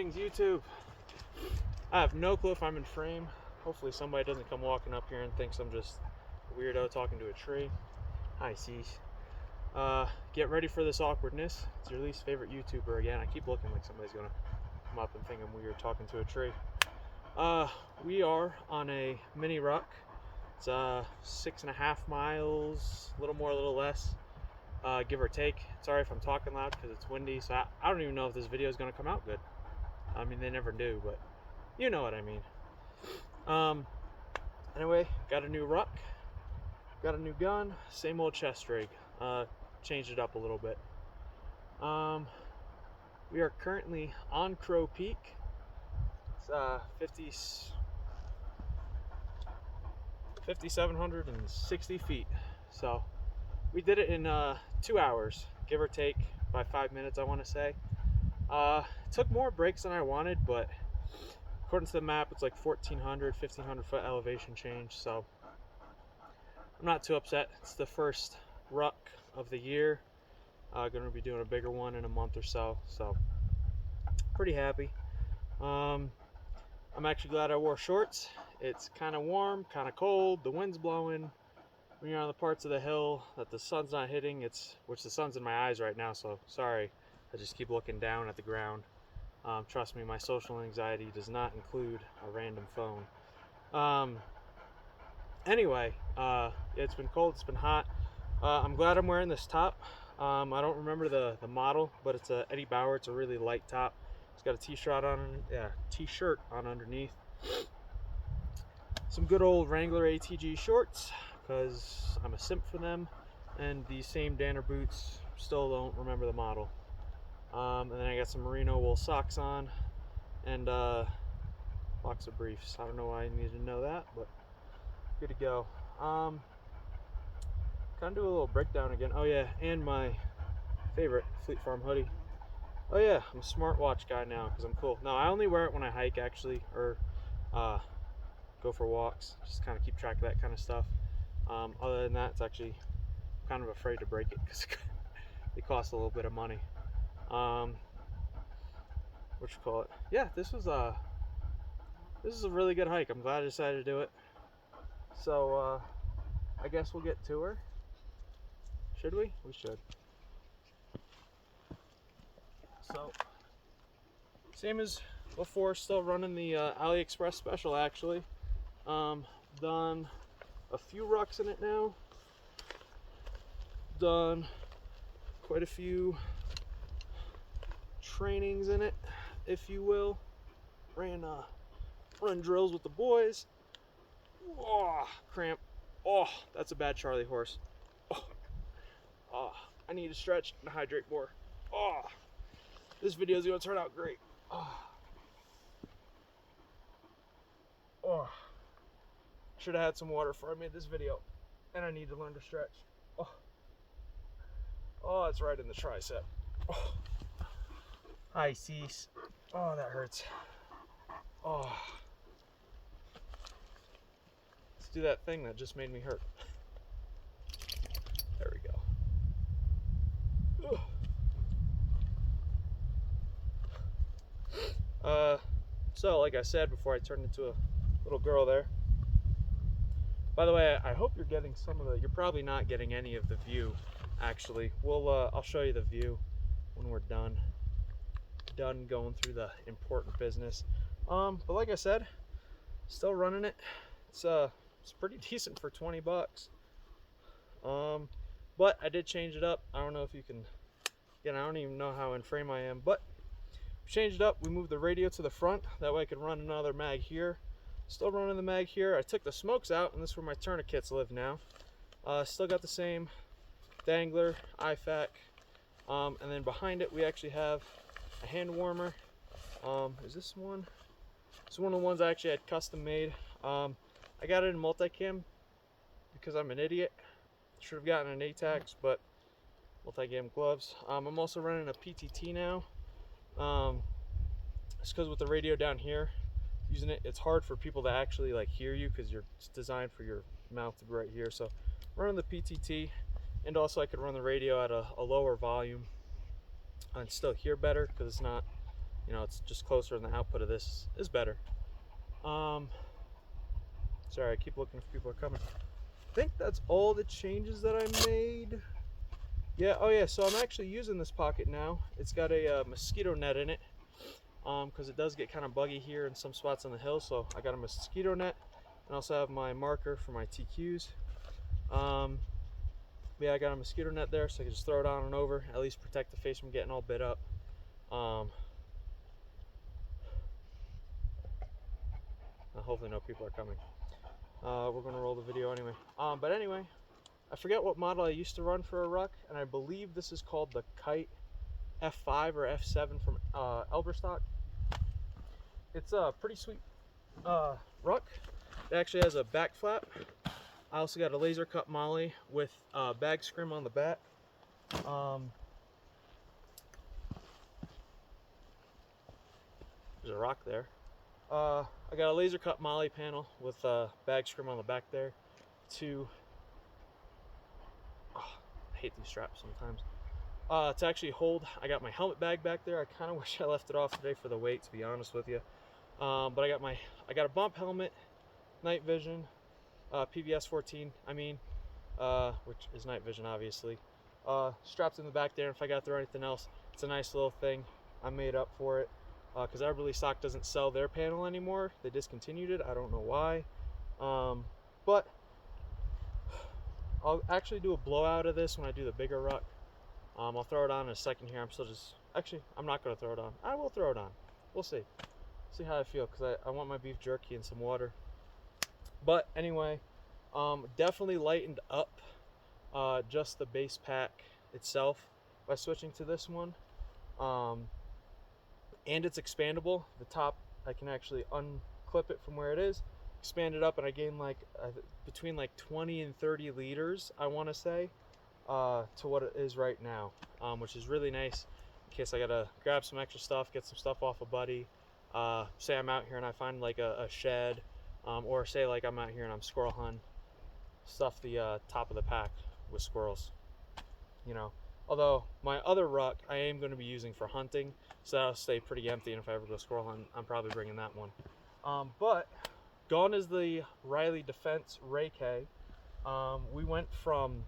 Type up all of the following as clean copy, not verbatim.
Greetings YouTube. I have no clue if I'm in frame. Hopefully somebody doesn't come walking up here and thinks I'm just a weirdo talking to a tree. Hi Cease. Get ready for this awkwardness. It's your least favorite YouTuber again. I keep looking like somebody's gonna come up and think I'm weird talking to a tree. We are on a mini ruck. It's 6.5 miles, a little more, a little less, give or take. Sorry if I'm talking loud because it's windy, so I don't even know if this video is going to come out good. I mean, they never do, but you know what I mean. Anyway, got a new ruck, got a new gun, same old chest rig. Changed it up a little bit. We are currently on Crow Peak. It's 5,760 feet. So we did it in 2 hours, give or take, by 5 minutes, I want to say. Took more breaks than I wanted, but according to the map, it's like 1,500 foot elevation change. So I'm not too upset. It's the first ruck of the year. Going to be doing a bigger one in a month or so. So pretty happy. I'm actually glad I wore shorts. It's kind of warm, kind of cold, the wind's blowing. When you're on the parts of the hill that the sun's not hitting, which the sun's in my eyes right now, so sorry, I just keep looking down at the ground. Trust me, my social anxiety does not include a random phone. Anyway, it's been cold, it's been hot. I'm glad I'm wearing this top. I don't remember the model, but it's a Eddie Bauer. It's a really light top. It's got a t-shirt on underneath. Some good old Wrangler ATG shorts, because I'm a simp for them, and these same Danner boots. Still don't remember the model. And then I got some merino wool socks on, and box of briefs. I don't know why I needed to know that, but good to go. Kind of do a little breakdown again. Oh yeah, and my favorite Fleet Farm hoodie. Oh yeah, I'm a smartwatch guy now because I'm cool. No, I only wear it when I hike actually, or go for walks. Just kind of keep track of that kind of stuff. Other than that, it's actually kind of afraid to break it because it costs a little bit of money. What you call it? Yeah, this is a really good hike. I'm glad I decided to do it. So I guess we'll get to her. Should we? We should. So same as before, still running the AliExpress special actually. Done a few rucks in it now. Done quite a few trainings in it, if you will. Ran drills with the boys. Oh, cramp. Oh, that's a bad Charlie horse. Oh, I need to stretch and hydrate more. Oh, this video is going to turn out great. Oh, should have had some water before I made this video, and I need to learn to stretch. Oh, it's right in the tricep. Oh. Hi, Cease. Oh, that hurts. Oh, let's do that thing that just made me hurt. There we go. So like I said before I turned into a little girl there. By the way, I hope you're getting some of the, you're probably not getting any of the view actually. I'll show you the view when we're done going through the important business. But like I said, still running it. It's pretty decent for 20 bucks. But I did change it up. I don't know if you can, again, I don't even know how in frame I am, but we changed it up. We moved the radio to the front. That way I could run another mag here. Still running the mag here. I took the smokes out, and this is where my tourniquets live now. Still got the same dangler, IFAC. And then behind it, we actually have a hand warmer. Is this one? It's one of the ones I actually had custom made. I got it in multicam because I'm an idiot. Should have gotten an ATAX, but multicam gloves. I'm also running a PTT now. It's because with the radio down here, using it, it's hard for people to actually like hear you because it's designed for your mouth to be right here. So running the PTT, and also I could run the radio at a lower volume and still hear better because it's not you know, it's just closer, and the output of this is better. Sorry, I keep looking if people are coming. I think that's all the changes that I made. Yeah, oh yeah, so I'm actually using this pocket now. It's got a mosquito net in it, because it does get kind of buggy here in some spots on the hill, so I got a mosquito net, and I also have my marker for my TQs. Yeah, I got a mosquito net there, so I can just throw it on and over, at least protect the face from getting all bit up. Hopefully no people are coming. We're gonna roll the video anyway. But anyway, I forget what model I used to run for a ruck, and I believe this is called the Kite F5 or F7 from Elberstock. It's a pretty sweet ruck. It actually has a back flap. I also got a laser cut molly with bag scrim on the back. There's a rock there. I got a laser cut molly panel with bag scrim on the back there to, I hate these straps sometimes, to actually hold. I got my helmet bag back there. I kind of wish I left it off today for the weight, to be honest with you. But I got a bump helmet, night vision, PVS 14, which is night vision obviously, strapped in the back there. And if I got to throw anything else, it's a nice little thing. I made up for it because Everly Stock doesn't sell their panel anymore. They discontinued it. I don't know why, but I'll actually do a blowout of this when I do the bigger ruck. I'll throw it on in a second here. I'm not going to throw it on. I will throw it on. We'll see how I feel, because I want my beef jerky and some water. But anyway, definitely lightened up just the base pack itself by switching to this one. And it's expandable. The top, I can actually unclip it from where it is, expand it up, and I gain like between like 20 and 30 liters, I want to say, to what it is right now, which is really nice in case I gotta grab some extra stuff, get some stuff off a buddy. Say I'm out here and I find like a shed, or say like I'm out here and I'm squirrel hunting, stuff the top of the pack with squirrels, you know. Although my other ruck I am going to be using for hunting, so that'll stay pretty empty, and if I ever go squirrel hunting, I'm probably bringing that one. But gone is the Riley Defense Ray K. We went from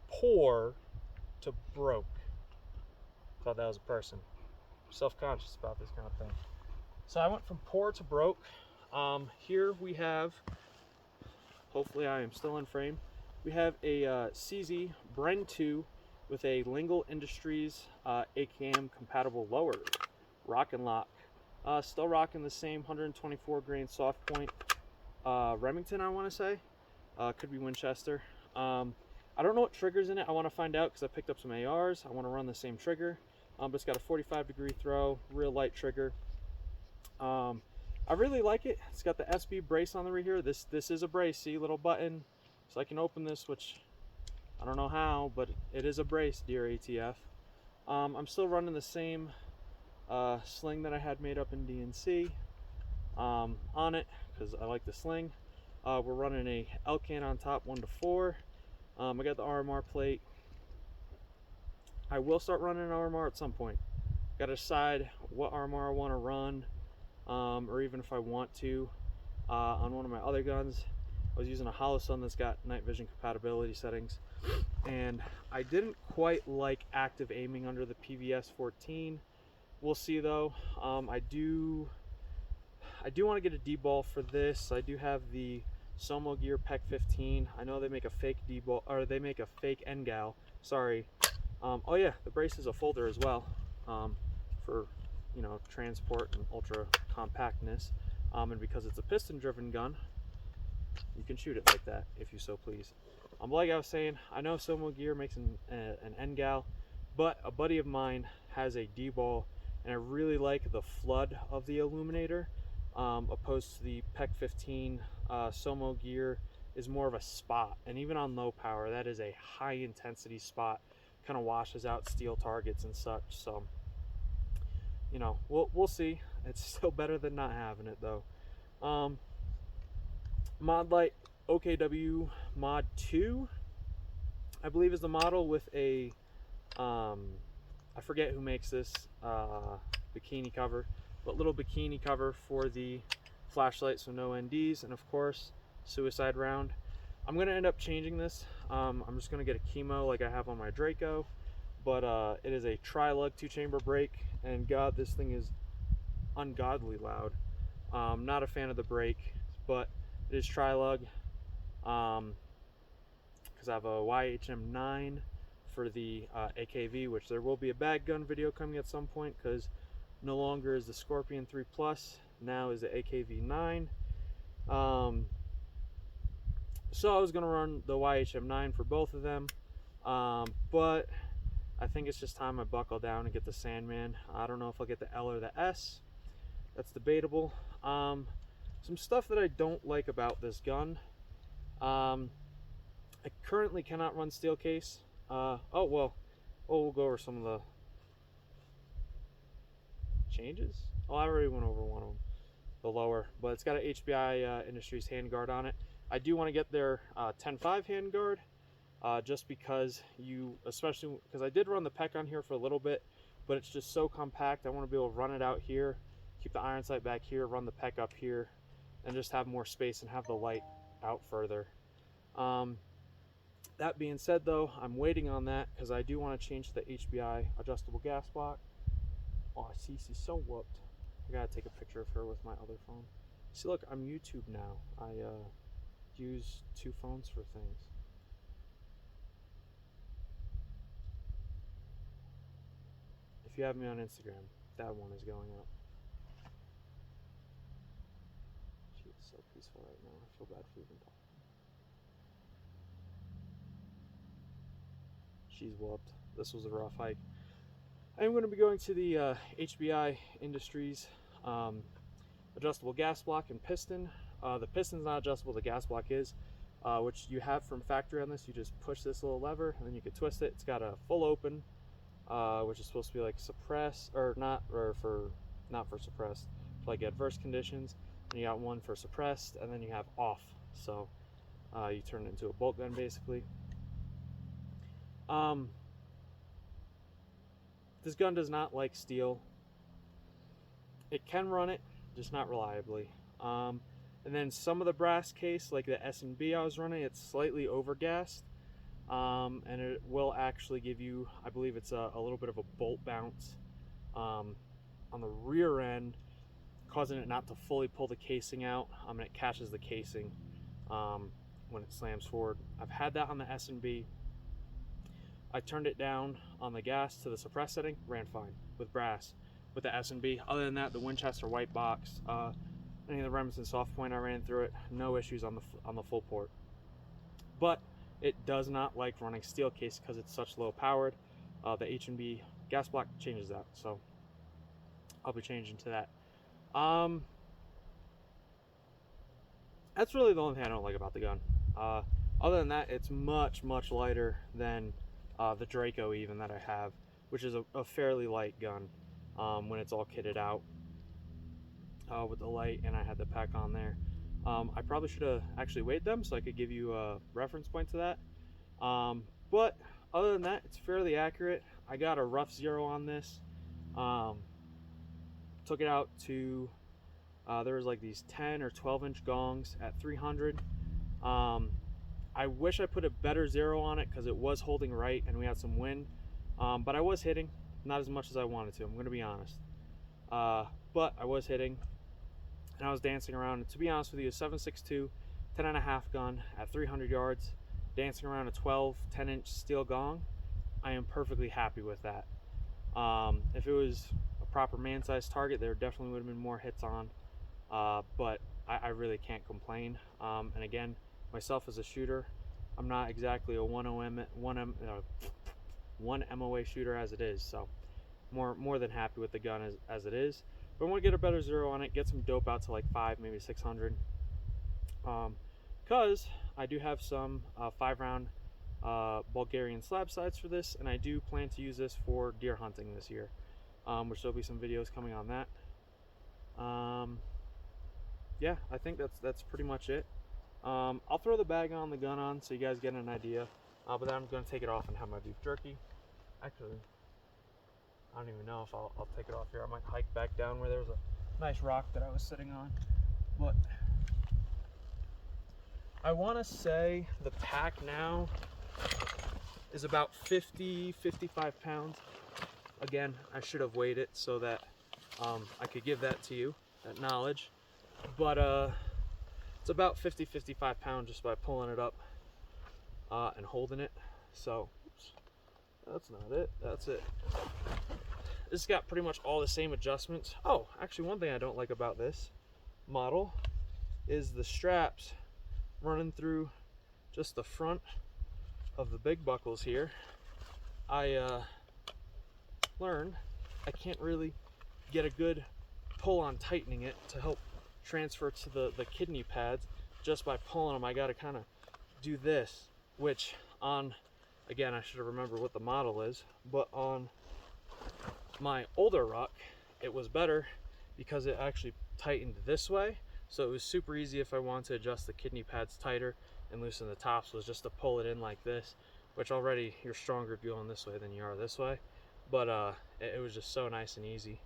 poor to broke. Thought that was a person. Self-conscious about this kind of thing. So I went from poor to broke. Here we have, hopefully I am still in frame, we have a CZ Bren2 with a Lingle Industries ACAM compatible lower, rock and lock. Still rocking the same 124 grain soft point Remington, I want to say. Could be Winchester. I don't know what trigger's in it. I want to find out because I picked up some ARs. I want to run the same trigger. But it's got a 45-degree throw, real light trigger. I really like it. It's got the SB brace on the rear here. This is a brace. See, little button, so I can open this, which I don't know how, but it is a brace, dear ATF. I'm still running the same sling that I had made up in DNC on it because I like the sling. We're running a Elcan on top, 1-4. I got the RMR plate. I will start running an RMR at some point. Got to decide what RMR I want to run, or even if I want to. On one of my other guns, I was using a Holosun that's got night vision compatibility settings, and I didn't quite like active aiming under the PVS 14. We'll see though. I do want to get a D-ball for this. I do have the Somo Gear PEC 15. I know they make a fake D-ball, or they make a fake NGAL. Sorry. Oh yeah, the brace is a folder as well, for, you know, transport and ultra compactness. And because it's a piston-driven gun, you can shoot it like that if you so please. Like I was saying, I know Somo Gear makes an NGAL, but a buddy of mine has a D-ball, and I really like the flood of the illuminator, opposed to the PEC 15. Somo Gear is more of a spot, and even on low power, that is a high intensity spot. Kind of washes out steel targets and such. So, you know, we'll see. It's still better than not having it though. Mod Light OKW Mod 2, I believe, is the model with a I forget who makes this. bikini cover, but little bikini cover for the flashlight, so no NDs, and of course suicide round. I'm gonna end up changing this. I'm just gonna get a chemo like I have on my Draco, but it is a tri-lug 2-chamber brake, and God, this thing is ungodly loud. Not a fan of the brake, but it is tri-lug. Because I have a YHM9 for the AKV, which there will be a bag gun video coming at some point, because no longer is the Scorpion 3 Plus, now is the AKV9. So I was going to run the YHM9 for both of them, but I think it's just time I buckle down and get the Sandman. I don't know if I'll get the L or the S. That's debatable. Some stuff that I don't like about this gun. I currently cannot run steel case. We'll go over some of the changes. Oh, I already went over one of them, the lower, but it's got an HBI Industries handguard on it. I do want to get their 10.5 handguard, just because especially because I did run the PEC on here for a little bit, but it's just so compact. I want to be able to run it out here, keep the iron sight back here, run the PEC up here, and just have more space and have the light out further. That being said, though, I'm waiting on that because I do want to change to the HBI adjustable gas block. Oh, she's so whooped. I gotta take a picture of her with my other phone. See, look, I'm YouTube now. I use 2 phones for things. If you have me on Instagram, that one is going up. She is so peaceful right now. I feel bad for even talking. She's whooped. This was a rough hike. I'm going to be going to the HBI Industries adjustable gas block and piston. The piston's not adjustable, the gas block is, which you have from factory on this. You just push this little lever and then you can twist it. It's got a full open, which is supposed to be like suppress, or not for suppressed, for like adverse conditions. And you got one for suppressed, and then you have off. So you turn it into a bolt gun basically. This gun does not like steel. It can run it, just not reliably. And then some of the brass case, like the S&B I was running, it's slightly overgassed. And it will actually give you, I believe it's a little bit of a bolt bounce on the rear end, causing it not to fully pull the casing out, and it catches the casing when it slams forward. I've had that on the S&B. I turned it down on the gas to the suppress setting, ran fine with brass. With the S&B, other than that, the Winchester white box, any of the Remington soft point, I ran through it, no issues on the full port. But it does not like running steel case because it's such low powered. The H&B gas block changes that, so I'll be changing to that. That's really the only thing I don't like about the gun. Other than that, it's much lighter than the Draco even that I have, which is a fairly light gun when it's all kitted out with the light, and I had the pack on there. I probably should have actually weighed them so I could give you a reference point to that. But other than that, it's fairly accurate. I got a rough 0 on this. Took it out to, there was like these 10 or 12 inch gongs at 300. I wish I put a better 0 on it because it was holding right and we had some wind. But I was hitting, not as much as I wanted to, I'm going to be honest. But I was hitting and I was dancing around. And to be honest with you, a 7.62, 10.5 gun at 300 yards, dancing around a 12, 10 inch steel gong, I am perfectly happy with that. If it was a proper man-sized target, there definitely would have been more hits on. But I really can't complain. And again, myself as a shooter, I'm not exactly a 1 MOA shooter as it is, so more than happy with the gun as it is. But I want to get a better 0 on it, get some dope out to like 5, maybe 600. Because I do have some 5-round Bulgarian slab sights for this, and I do plan to use this for deer hunting this year, which there'll be some videos coming on that. Yeah, I think that's pretty much it. I'll throw the bag on the gun on so you guys get an idea, but then I'm going to take it off and have my beef jerky. Actually, I don't even know if I'll take it off here. I might hike back down where there's a nice rock that I was sitting on. But I want to say the pack now is about 55 pounds. Again, I should have weighed it so that I could give that to you, that knowledge. But it's about 55 pounds just by pulling it up and holding it. So, oops, that's not it. That's it. This got pretty much all the same adjustments. Oh, actually, one thing I don't like about this model is the straps running through just the front of the big buckles here. I learned I can't really get a good pull on tightening it to help transfer to the kidney pads just by pulling them. I got to kind of do this, which on, again, I should have remembered what the model is, but on my older ruck it was better because it actually tightened this way, so it was super easy if I wanted to adjust the kidney pads tighter and loosen the tops, was just to pull it in like this, which already you're stronger going this way than you are this way, but it was just so nice and easy.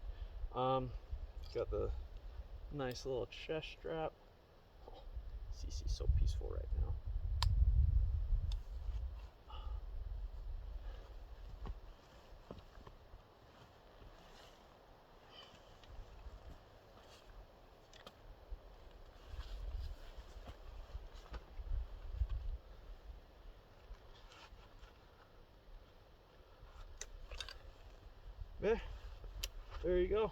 Got the nice little chest strap. Oh, CC's so peaceful right now. Yeah, there you go.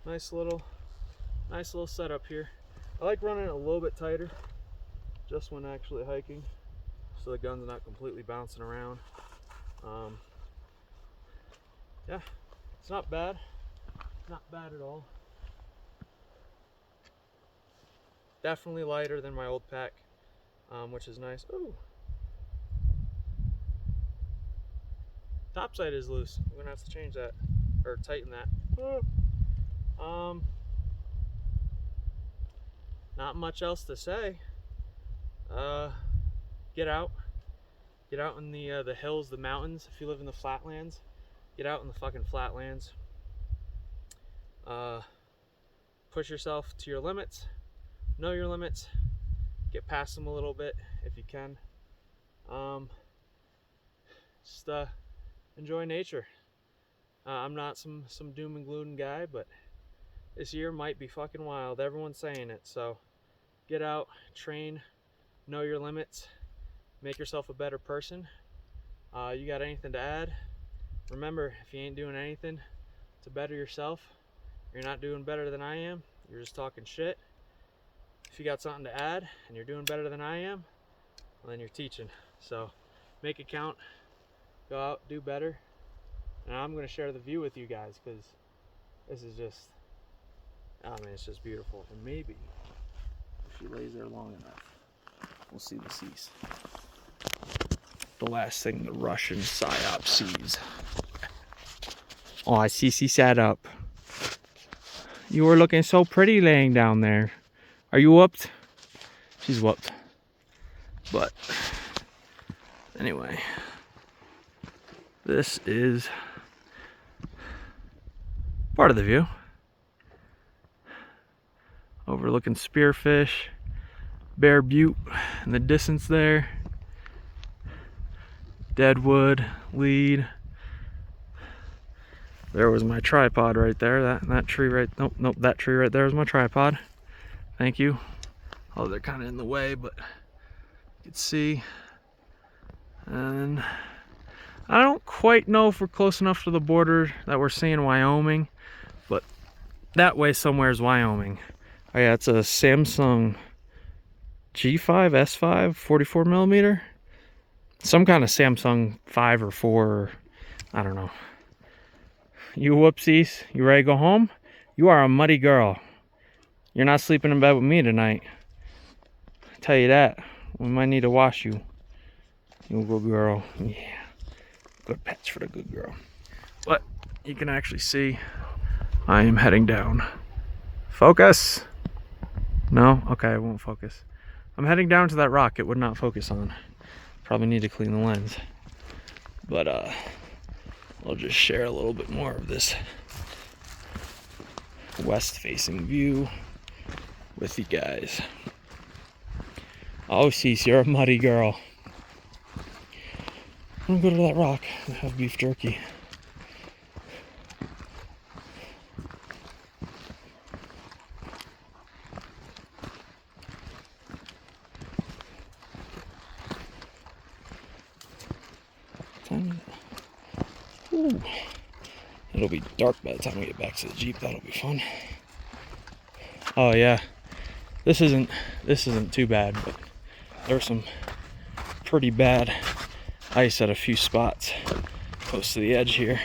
Nice little setup here. I like running it a little bit tighter just when actually hiking, so the gun's not completely bouncing around. Yeah, it's not bad. Not bad at all. Definitely lighter than my old pack, which is nice. Ooh. Top sight is loose. I'm gonna have to change that or tighten that. Not much else to say. Get out in the hills, the mountains. If you live in the flatlands, get out in the fucking flatlands. Push yourself to your limits. Know your limits. Get past them a little bit if you can. Just enjoy nature. I'm not some doom and gloom guy, but this year might be fucking wild. Everyone's saying it, so get out, train, know your limits, make yourself a better person. You got anything to add? Remember, if you ain't doing anything to better yourself, you're not doing better than I am, you're just talking shit. If you got something to add and you're doing better than I am, well, then you're teaching. So make it count, go out, do better. And I'm going to share the view with you guys because this is just, I mean, it's just beautiful. And maybe if she lays there long enough, we'll see the seas. The last thing the Russian psyop sees. Oh, Cece sat up. You were looking so pretty laying down there. Are you whooped? She's whooped. But anyway, this is part of the view. Overlooking Spearfish, Bear Butte in the distance there. Deadwood, Lead. There was my tripod right there. That tree right, nope, that tree right there was my tripod. Thank you. Oh, they're kind of in the way, but you can see. And I don't quite know if we're close enough to the border that we're seeing Wyoming, but that way somewhere is Wyoming. Oh yeah, it's a Samsung G5, S5, 44 millimeter. Some kind of Samsung 5 or 4, I don't know. You whoopsies, you ready to go home? You are a muddy girl. You're not sleeping in bed with me tonight. I tell you that. We might need to wash you. You good girl. Yeah. Good pets for the good girl. But you can actually see I am heading down. Focus. No? Okay, I won't focus. I'm heading down to that rock it would not focus on. Probably need to clean the lens. But I'll just share a little bit more of this west-facing view with you guys. Oh, Cease, you're a muddy girl. I'm gonna go to that rock and have beef jerky. Ooh. It'll be dark by the time we get back to the Jeep. That'll be fun. Oh yeah, this isn't too bad, but there's some pretty bad ice at a few spots close to the edge here.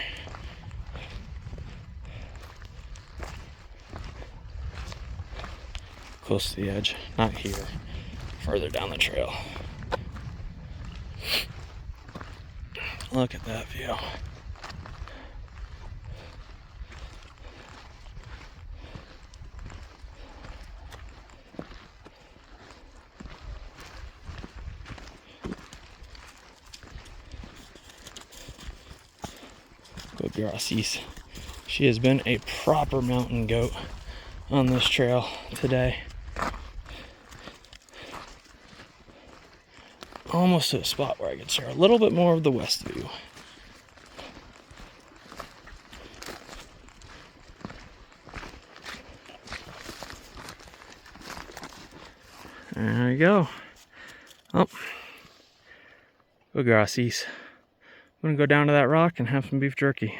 Close to the edge, not here, further down the trail. Look at that view. Good girl, Cease. She has been a proper mountain goat on this trail today. Almost to a spot where I can share a little bit more of the west view. There we go. Oh, good girl, Cease. I'm gonna go down to that rock and have some beef jerky.